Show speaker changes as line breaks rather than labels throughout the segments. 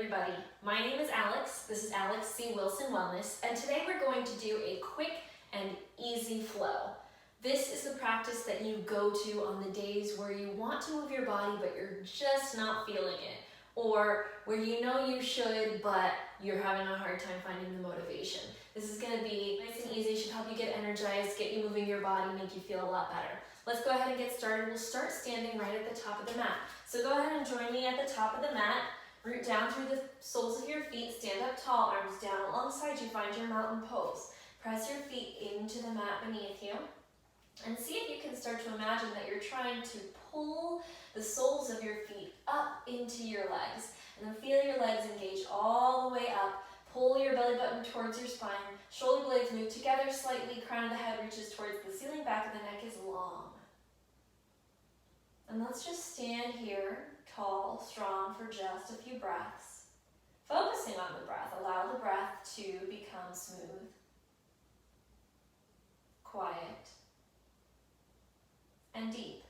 everybody. My name is Alex. This is Alex C. Wilson Wellness, and today we're going to do a quick and easy flow. This is the practice that you go to on the days where you want to move your body but you're just not feeling it, or where you know you should but you're having a hard time finding the motivation. This is going to be nice and easy, should help you get energized, get you moving your body, make you feel a lot better. Let's go ahead and get started. We'll start standing right at the top of the mat. So go ahead and join me at the top of the mat. Root down through the soles of your feet, stand up tall, arms down alongside you, find your mountain pose. Press your feet into the mat beneath you. And see if you can start to imagine that you're trying to pull the soles of your feet up into your legs. And then feel your legs engage all the way up. Pull your belly button towards your spine. Shoulder blades move together slightly. Crown of the head reaches towards the ceiling. Back of the neck is long. And let's just stand here, tall, strong, for just a few breaths. Focusing on the breath. Allow the breath to become smooth, quiet, and deep.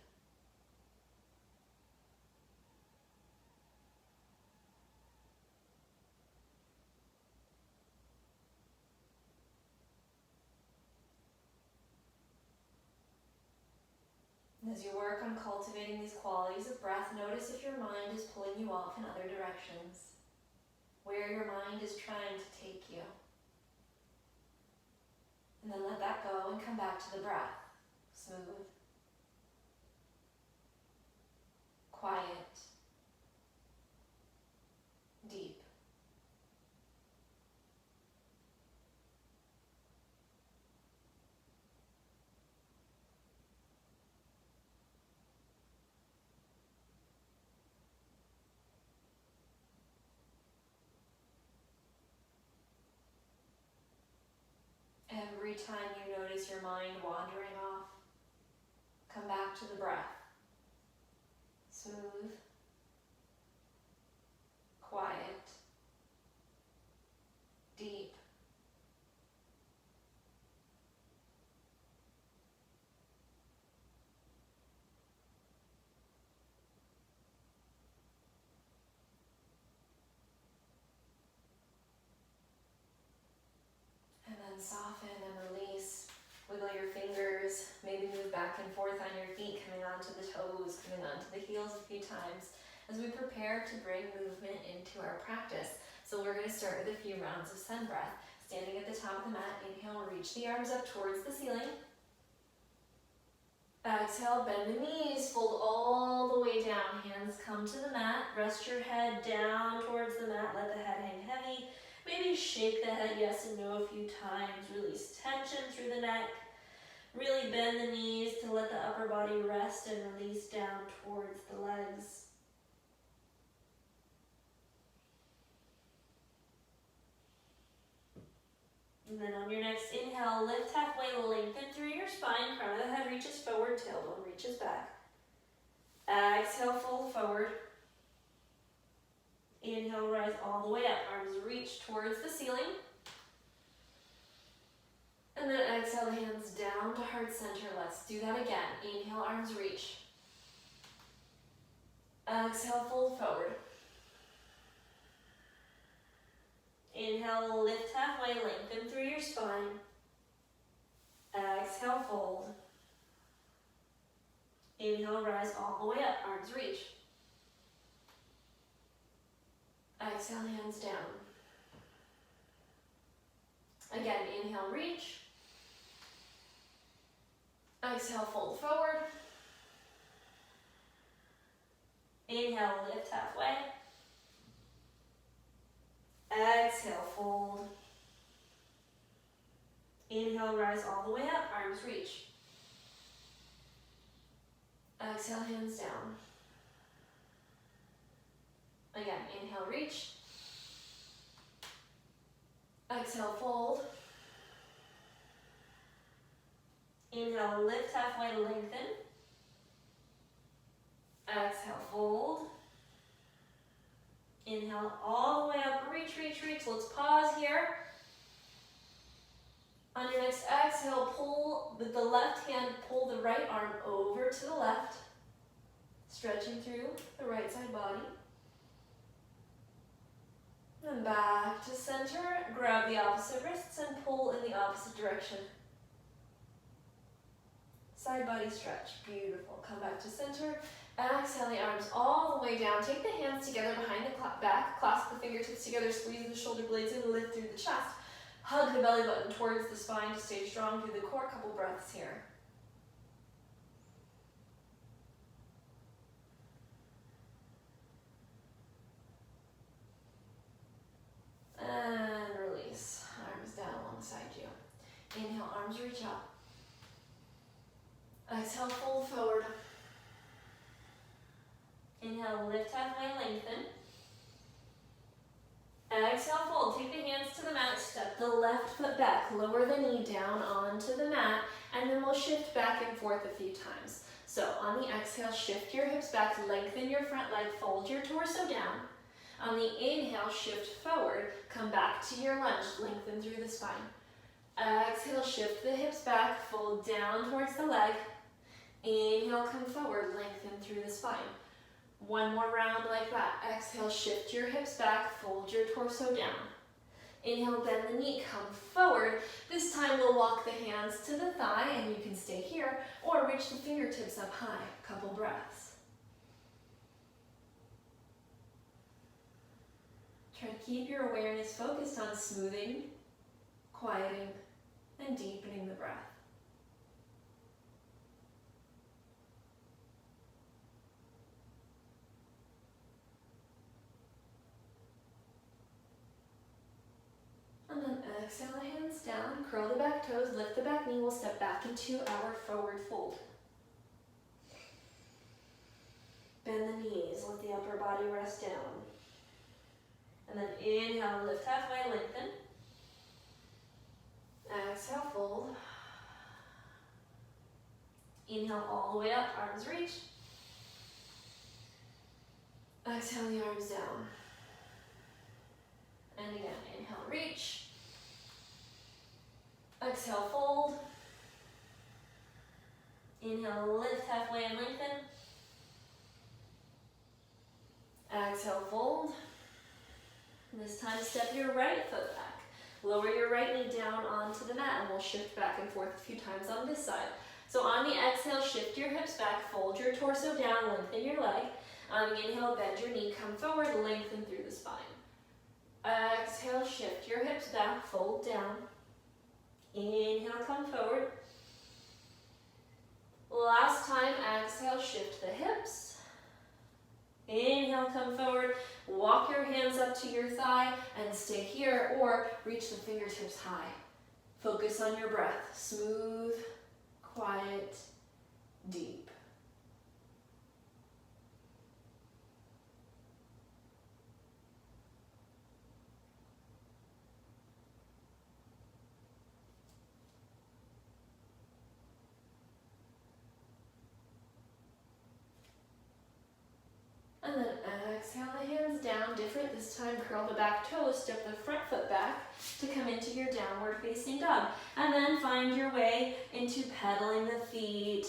As you work on cultivating these qualities of breath, notice if your mind is pulling you off in other directions, where your mind is trying to take you. And then let that go and come back to the breath. Smooth, quiet, deep. Every time you notice your mind wandering off, come back to the breath. Smooth, quiet, deep. And then soften and release. Wiggle your fingers, maybe move back and forth on your feet, coming onto the toes, coming onto the heels a few times as we prepare to bring movement into our practice. So we're going to start with a few rounds of sun breath. Standing at the top of the mat, inhale, reach the arms up towards the ceiling. Exhale, bend the knees, fold all the way down. Hands come to the mat, rest your head down towards the mat, let the head hang heavy. Maybe shake the head yes and no a few times. Release tension through the neck. Really bend the knees to let the upper body rest and release down towards the legs. And then on your next inhale, lift halfway, lengthen through your spine. Crown of the head reaches forward, tailbone reaches back. Exhale, fold forward. Inhale, rise all the way up. Arms reach towards the ceiling. And then exhale, hands down to heart center. Let's do that again. Inhale, arms reach. Exhale, fold forward. Inhale, lift halfway, lengthen through your spine. Exhale, fold. Inhale, rise all the way up. Arms reach. Exhale, hands down. Again, inhale, reach. Exhale, fold forward. Inhale, lift halfway. Exhale, fold. Inhale, rise all the way up, arms reach. Exhale, hands down. Again, inhale, reach. Exhale, fold. Inhale, lift halfway, lengthen. Exhale, fold. Inhale, all the way up, reach, reach, reach. Let's pause here. On your next exhale, pull with the left hand, pull the right arm over to the left, stretching through the right side body. And back to center. Grab the opposite wrists and pull in the opposite direction. Side body stretch. Beautiful. Come back to center. Exhale the arms all the way down. Take the hands together behind the back. Clasp the fingertips together. Squeeze the shoulder blades and lift through the chest. Hug the belly button towards the spine to stay strong through the core. Couple breaths here. And release. Arms down alongside you. Inhale, arms reach up. Exhale, fold forward. Inhale, lift halfway, lengthen. Exhale, fold. Take the hands to the mat. Step the left foot back. Lower the knee down onto the mat. And then we'll shift back and forth a few times. So on the exhale, shift your hips back. Lengthen your front leg. Fold your torso down. On the inhale, shift forward. Come back to your lunge. Lengthen through the spine. Exhale, shift the hips back. Fold down towards the leg. Inhale, come forward. Lengthen through the spine. One more round like that. Exhale, shift your hips back, fold your torso down. Inhale, bend the knee, come forward. This time we'll walk the hands to the thigh and you can stay here or reach the fingertips up high. Couple breaths. Try to keep your awareness focused on smoothing, quieting, and deepening the breath. And then exhale the hands down, curl the back toes, lift the back knee. We'll step back into our forward fold. Bend the knees, let the upper body rest down. And then inhale, lift halfway, lengthen. Exhale, fold. Inhale all the way up, arms reach. Exhale the arms down. And again, inhale, reach. Exhale, fold. Inhale, lift halfway and lengthen. Exhale, fold. This time, step your right foot back. Lower your right knee down onto the mat and we'll shift back and forth a few times on this side. So on the exhale, shift your hips back, fold your torso down, lengthen your leg. On the inhale, bend your knee, come forward, lengthen through the spine. Exhale, shift your hips back, fold down. Inhale, come forward. Last time, exhale, shift the hips. Inhale, come forward. Walk your hands up to your thigh and stay here or reach the fingertips high. Focus on your breath. Smooth, quiet, deep. And then exhale the hands down, different. This time curl the back toes, step the front foot back to come into your downward facing dog. And then find your way into pedaling the feet,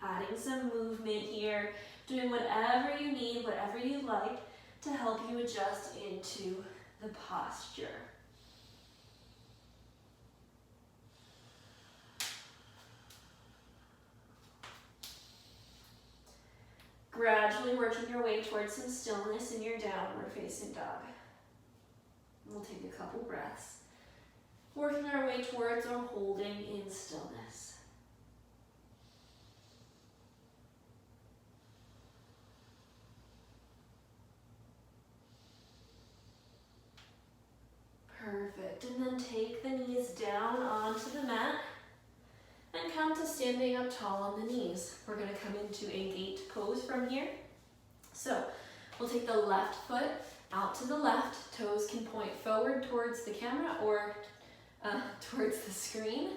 adding some movement here, doing whatever you need, whatever you like to help you adjust into the posture. Gradually working your way towards some stillness in your downward facing dog. We'll take a couple breaths. Working our way towards or holding in stillness. Perfect. And then take the knees down onto the mat. And come to standing up tall on the knees. We're going to come into a gate pose from here. So we'll take the left foot out to the left. Toes can point forward towards the camera or towards the screen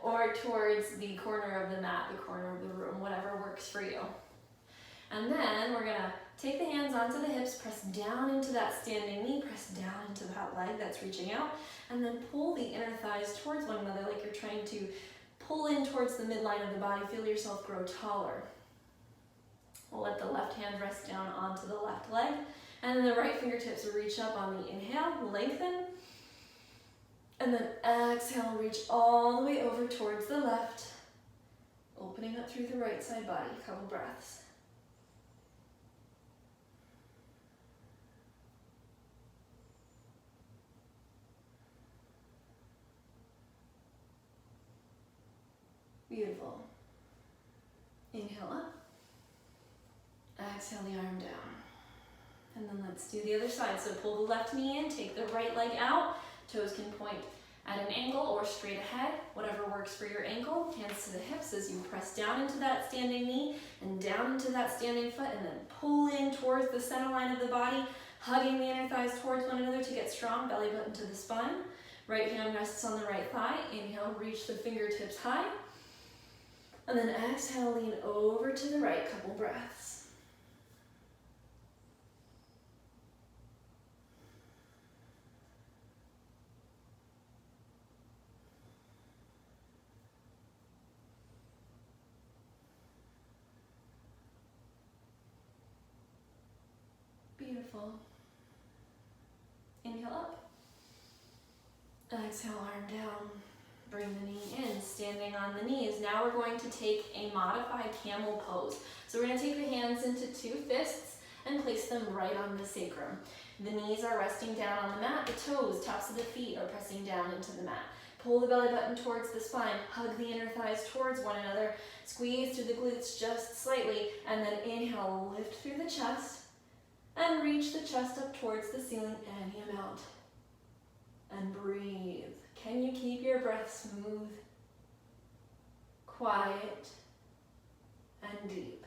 or towards the corner of the mat, the corner of the room, whatever works for you. And then we're going to take the hands onto the hips, press down into that standing knee, press down into that leg that's reaching out, and then pull the inner thighs towards one another like you're trying to pull in towards the midline of the body. Feel yourself grow taller. We'll let the left hand rest down onto the left leg. And then the right fingertips reach up on the inhale, lengthen. And then exhale, reach all the way over towards the left, opening up through the right side body, couple breaths. Beautiful. Inhale up. Exhale the arm down. And then let's do the other side. So pull the left knee in, take the right leg out. Toes can point at an angle or straight ahead, whatever works for your ankle. Hands to the hips as you press down into that standing knee and down into that standing foot, and then pull in towards the center line of the body, hugging the inner thighs towards one another to get strong, belly button to the spine. Right hand rests on the right thigh. Inhale, reach the fingertips high. And then exhale, lean over to the right, couple breaths. Beautiful. Inhale up. Exhale, arm down. Bring the knee in, standing on the knees. Now we're going to take a modified camel pose. So we're going to take the hands into two fists and place them right on the sacrum. The knees are resting down on the mat. The toes, tops of the feet, are pressing down into the mat. Pull the belly button towards the spine. Hug the inner thighs towards one another. Squeeze through the glutes just slightly. And then inhale, lift through the chest. And reach the chest up towards the ceiling any amount. And breathe. Can you keep your breath smooth, quiet, and deep?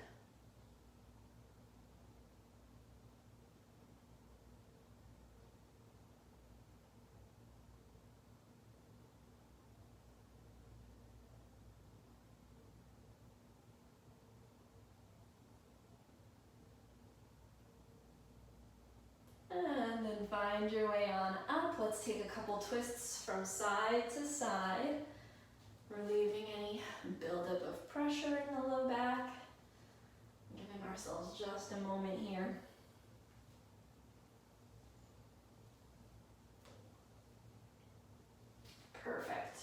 And then find your way on up. Let's take a couple twists from side to side, relieving any buildup of pressure in the low back. Giving ourselves just a moment here. Perfect.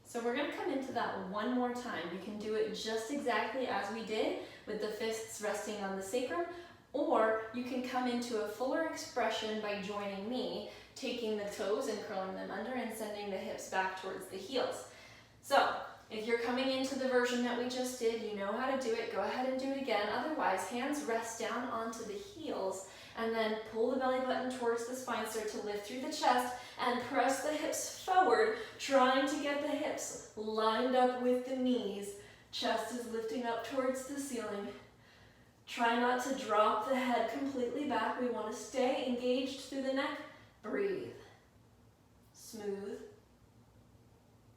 So we're going to come into that one more time. You can do it just exactly as we did, with the fists resting on the sacrum, or you can come into a fuller expression by joining me, taking the toes and curling them under and sending the hips back towards the heels. So if you're coming into the version that we just did, you know how to do it, go ahead and do it again. Otherwise, hands rest down onto the heels and then pull the belly button towards the spine, start to lift through the chest and press the hips forward, trying to get the hips lined up with the knees. Chest is lifting up towards the ceiling. Try not to drop the head completely back. We want to stay engaged through the neck. Breathe. Smooth.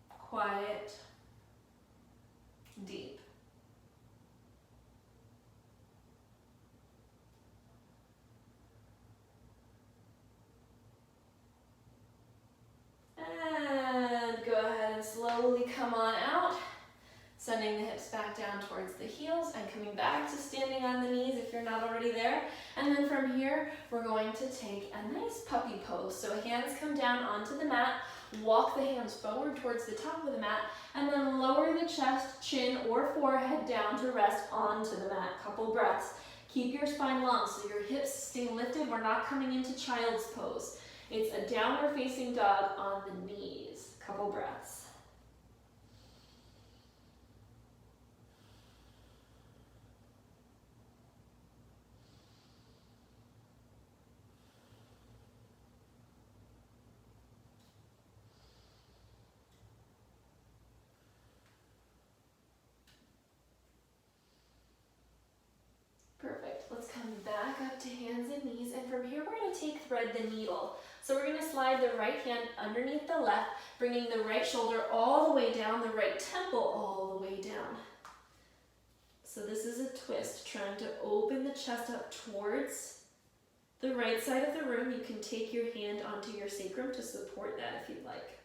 Quiet. Deep. And go ahead and slowly come on out. Sending the hips back down towards the heels and coming back to standing on the knees if you're not already there. And then from here, we're going to take a nice puppy pose. So hands come down onto the mat, walk the hands forward towards the top of the mat, and then lower the chest, chin, or forehead down to rest onto the mat. Couple breaths. Keep your spine long so your hips stay lifted. We're not coming into child's pose. It's a downward facing dog on the knees. Couple breaths. Perfect. Let's come back up to hands and knees, and from here we're going to take thread the needle. So we're going to slide the right hand underneath the left, bringing the right shoulder all the way down, the right temple all the way down. So this is a twist, trying to open the chest up towards the right side of the room. You can take your hand onto your sacrum to support that if you'd like.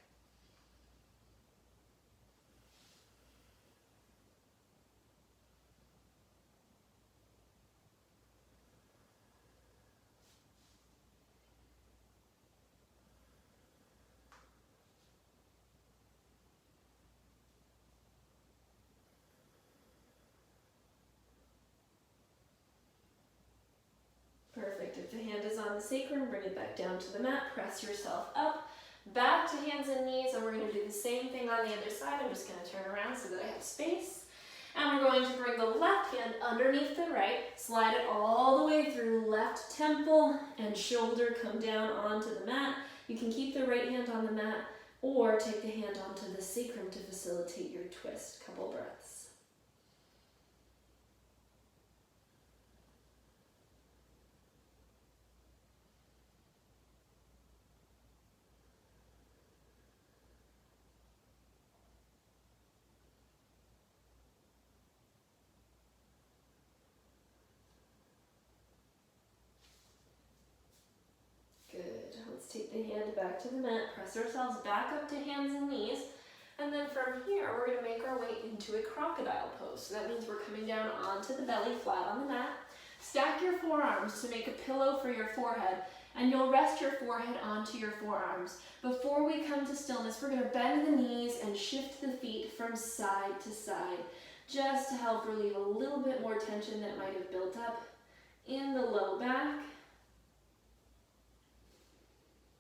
Perfect. If the hand is on the sacrum, bring it back down to the mat, press yourself up, back to hands and knees, and we're going to do the same thing on the other side. I'm just going to turn around so that I have space. And we're going to bring the left hand underneath the right, slide it all the way through left temple and shoulder, come down onto the mat. You can keep the right hand on the mat or take the hand onto the sacrum to facilitate your twist. Couple breaths. Let's take the hand back to the mat, press ourselves back up to hands and knees, and then from here we're going to make our way into a crocodile pose. So that means we're coming down onto the belly, flat on the mat. Stack your forearms to make a pillow for your forehead, and you'll rest your forehead onto your forearms. Before we come to stillness, we're going to bend the knees and shift the feet from side to side, just to help relieve a little bit more tension that might have built up in the low back.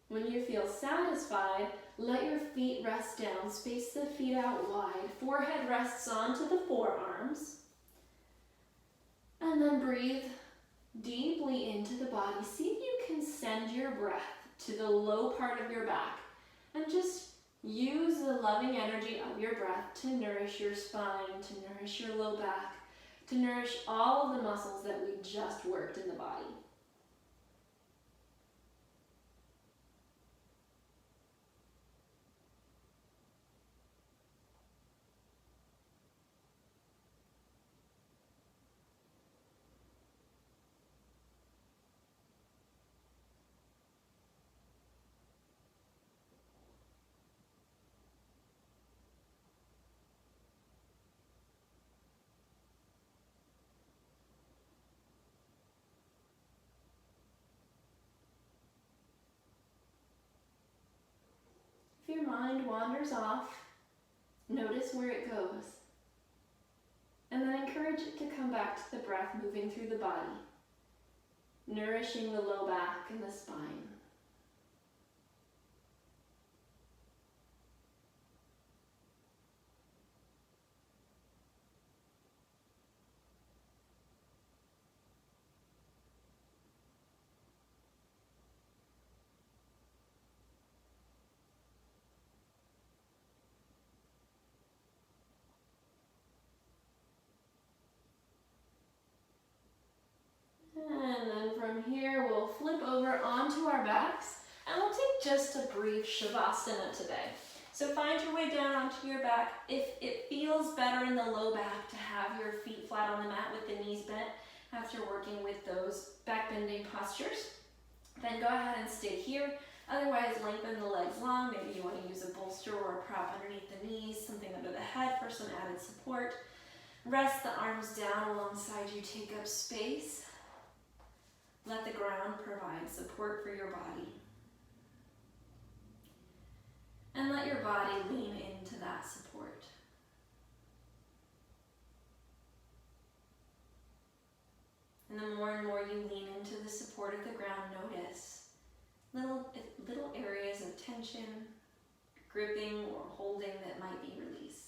When you feel satisfied, let your feet rest down, space the feet out wide, forehead rests onto the forearms, and then breathe deeply into the body. See if you can send your breath to the low part of your back, and just use the loving energy of your breath to nourish your spine, to nourish your low back, to nourish all of the muscles that we just worked in the body. If your mind wanders off, notice where it goes. And then encourage it to come back to the breath moving through the body, nourishing the low back and the spine. And then from here, we'll flip over onto our backs, and we'll take just a brief Shavasana today. So find your way down onto your back. If it feels better in the low back to have your feet flat on the mat with the knees bent after working with those back bending postures, then go ahead and stay here. Otherwise, lengthen the legs long. Maybe you want to use a bolster or a prop underneath the knees, something under the head for some added support. Rest the arms down alongside you, take up space. Let the ground provide support for your body. And let your body lean into that support. And the more and more you lean into the support of the ground, notice little areas of tension, gripping or holding that might be released.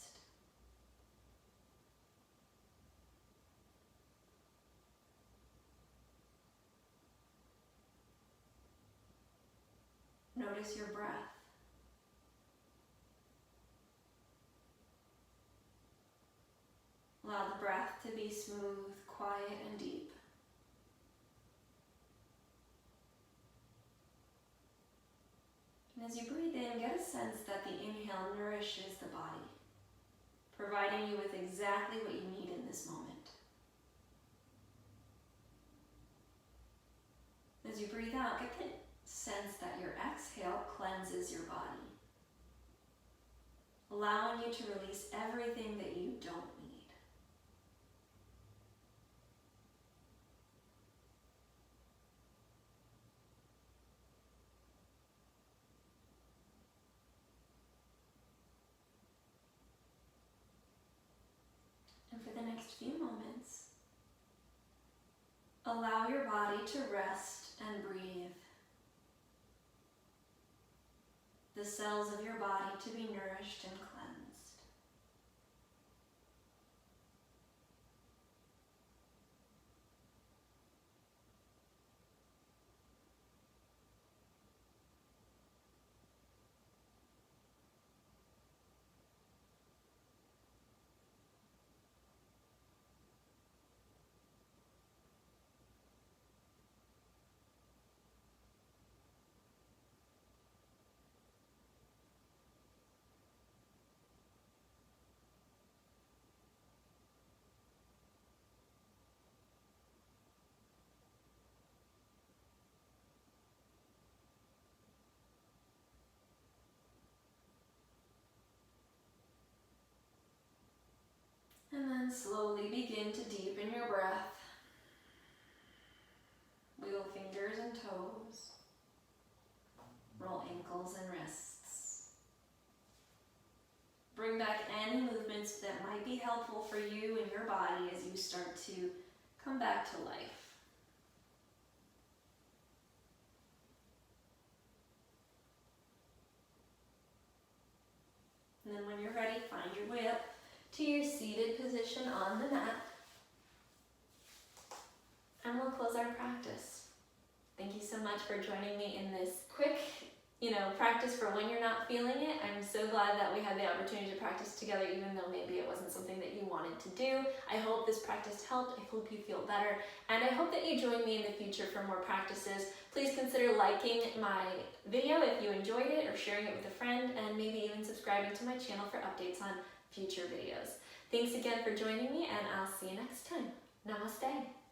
Notice your breath. Allow the breath to be smooth, quiet, and deep. And as you breathe in, get a sense that the inhale nourishes the body, providing you with exactly what you need in this moment. As you breathe out, get the sense that your exhale cleanses your body, allowing you to release everything that you don't need. And for the next few moments, Allow your body to rest and breathe. The cells of your body to be nourished and cleansed. And then slowly begin to deepen your breath. Wiggle fingers and toes. Roll ankles and wrists. Bring back any movements that might be helpful for you and your body as you start to come back to life. And then when you're ready, find your way up to your seated position on the mat. And we'll close our practice. Thank you so much for joining me in this quick, practice for when you're not feeling it. I'm so glad that we had the opportunity to practice together, even though maybe it wasn't something that you wanted to do. I hope this practice helped. I hope you feel better. And I hope that you join me in the future for more practices. Please consider liking my video if you enjoyed it, or sharing it with a friend, and maybe even subscribing to my channel for updates on future videos. Thanks again for joining me, and I'll see you next time. Namaste.